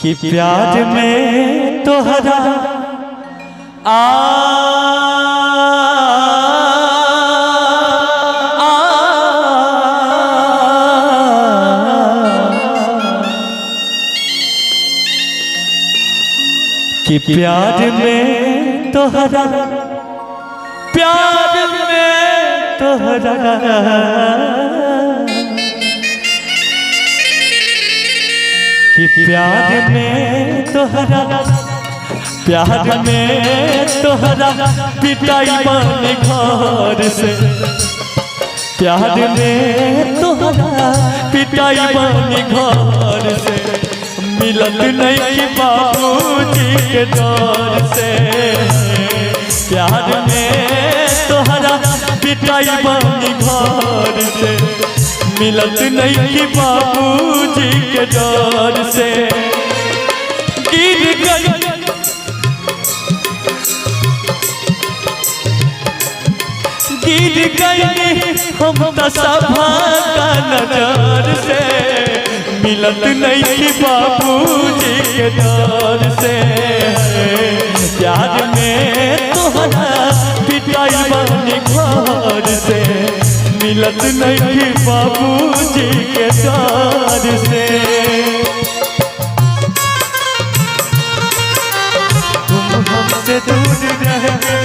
कि प्यार में तोहरा कि प्यार में तोहरा प्यार में तोहरा कि प्यार में तोहरा प्यार में तोहरा पिटाई बन घर से प्यार में तोहरा पिटाई बन घर से मिलत नहीं बाबूजी के डर से प्यार में तोहरा पिटाई बन घर से मिलत नहीं बाबूजी के डर से गिर गई हम सभा का नजर से मिलत नहीं बाबूजी के डर से प्यार में तोहरा पिटाई बन घर से मिलत नहीं बाबूजी के डर से तुम हमसे दूर रहे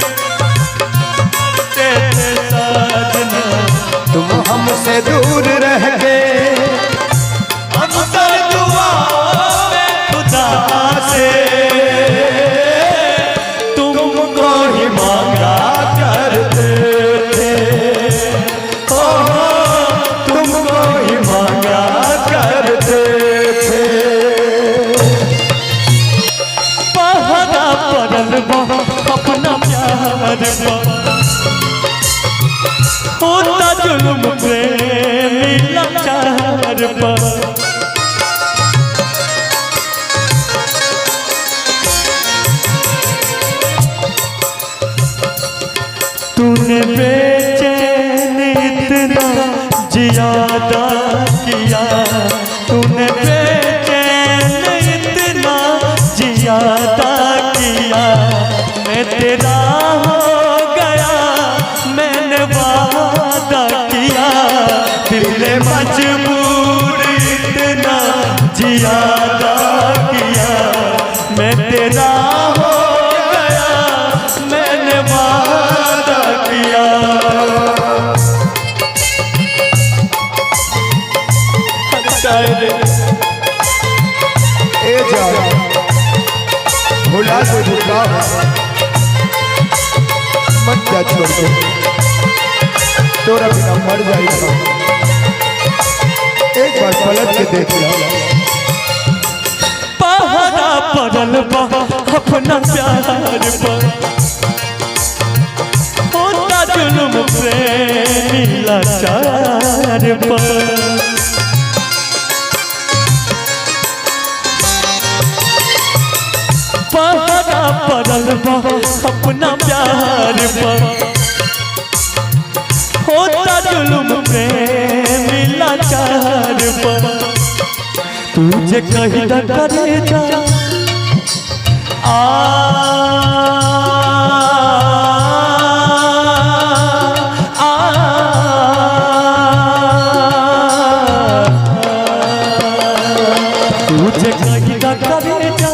तुम हमसे दूर रह गए हम सर दुआ में खुदा से तुमको ही मांगा करते थे तुमको ही मांगा करते थे पहरा पड़ल अपना प्यार होता जुल्म प्रेमी लाचार पर तूने बेचैन इतना जियादा किया तूने बेचैन इतना जियादा किया मैं तेरा हो गया मैंने वादा किया दिल ने मजबूर इतना जियादा किया मैं तेरा हो गया मैंने वादा किया ए जा भुला से झुका मत जा छोड़ के तोरा बिना मर जाएगा एक बार पलट के देख लो पहरा पड़ल अपना प्यार पर होता जुल्म प्रेमी लाचार पर पहरा पड़ल अपना प्यार पर होता जुल्म प्रेमी लाचार पर तुझे कहीं न करे जा तुझे कहीं न करे जा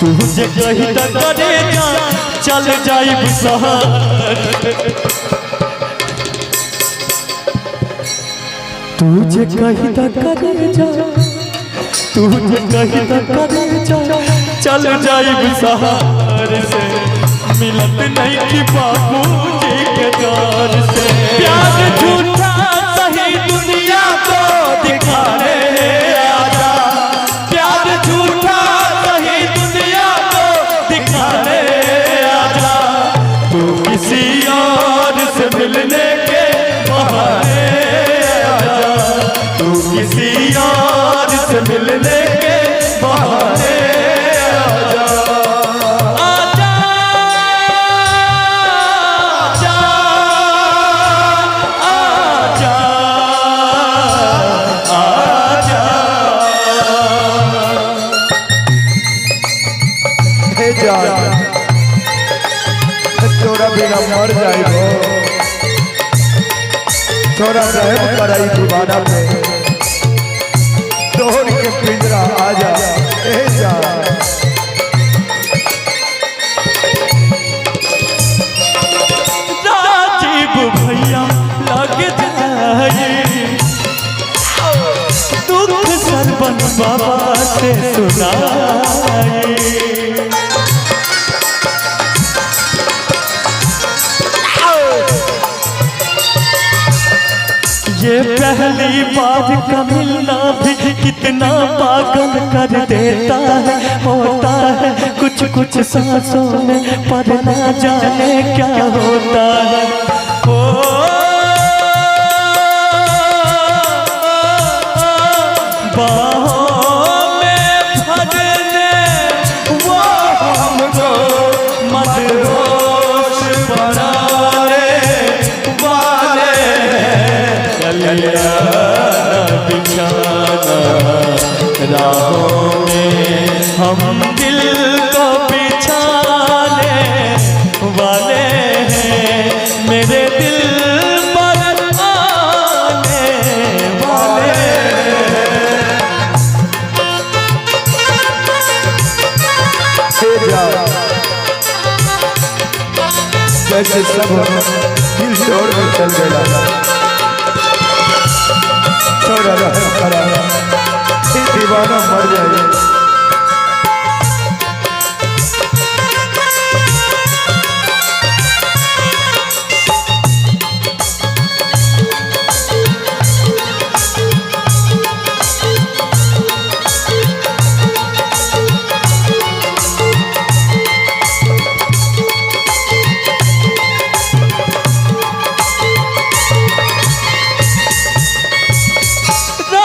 तुझे कहीं न करे जा चल जाइब शहर तुझे कहीं न करे जा तुझे कहीं न करे जा चल जाइब शहर से मिलत नहीं कि बाबूजी के डर से प्यार झूठा सही दुनिया को दिखाने आजा प्यार झूठा सही दुनिया को दिखाने आजा तू किसी और से मिलने के बहाने तू किसी और से मिलने के बहाने आजा आजा आजा आजा आजा तोरा बिना मर जाइबो तोरा रहम कराई दीवाना पे तोड़ के पिंजरा आजा ए जा राजीव भैया लग जाए दुख सरबन बाबा से सुनाए ये पहली बार का मिलना भी कितना पागल कर देता है होता है कुछ कुछ सांसों में पर ना जाने क्या होता है ओ बाहों में भरने वो हमको मदहोश बनाने वाले बिछाना राहों में हम दिल को बिछाने वाले हैं मेरे दिल पर आने वाले जैसे सब दिल तोड़ के चल गया थोड़ा रहम करा दीवाना मर जाए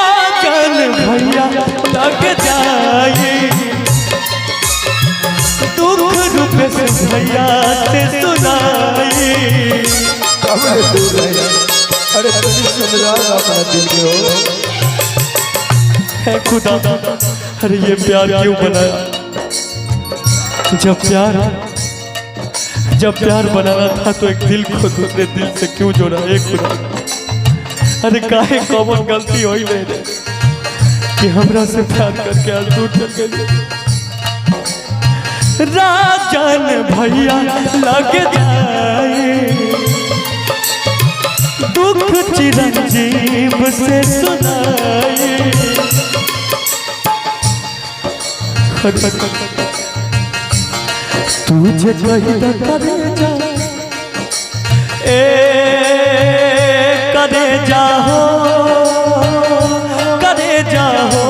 भैया लग जाए दुख रूप से भैया से सुनाए अरे समझा अपना दिल के हो है खुदा अरे ये प्यार क्यों बनाया जब प्यार बनाना था तो एक दिल को दूसरे दिल से क्यों जोड़ा एक खुदा अरे काहे कौन गलती हुई मेरे कि हमरा से प्यार करके आज दूर चल गए राजन भैया लग जाए दुख चिरंजीव से सुनाए तुझे कहीं न करे जा करे जाओ करे जाओ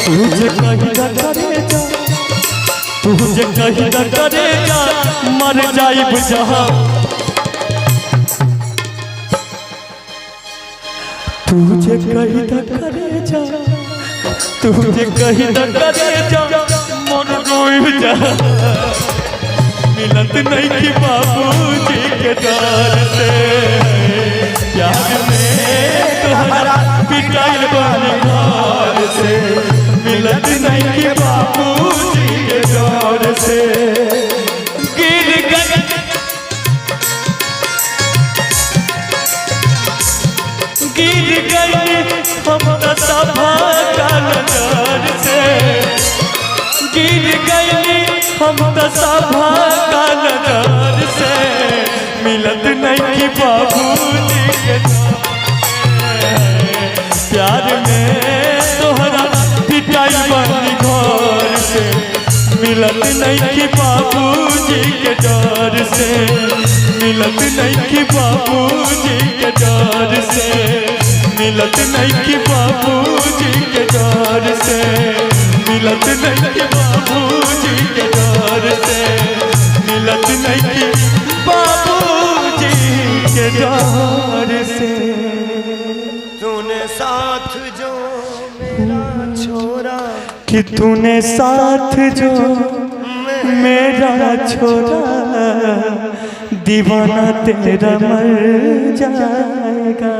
तुझे कहीं न करे जा तुझे कहीं न करे जा मर जाइब जहाँ तुझे कहीं न करे जा तुझे कहीं न करे जा मन रोइब जहाँ मिलत नहीं कि बाबूजी के डर से प्यार में तुम्हारा पिटाइल बनी घर से मिलत नहीं कि बाबूजी के डर से गिर गए हम सभा का नजर से गिर गए हम सभा का नजर से मिलत नहीं कि बाबूजी के प्यार में तोहरा पिटाई बनी घर से मिलत नहीं कि बाबूजी के डर से मिलत नहीं कि बाबूजी के डर से मिलत नहीं कि बाबूजी के डर से मिलत नहीं कि बाबूजी के डर से मिलत नहीं कि बाबूजी के डर से तूने साथ जो मेरा छोड़ा कि तूने साथ जो मेरा छोड़ा दीवाना तेरा मर जाएगा।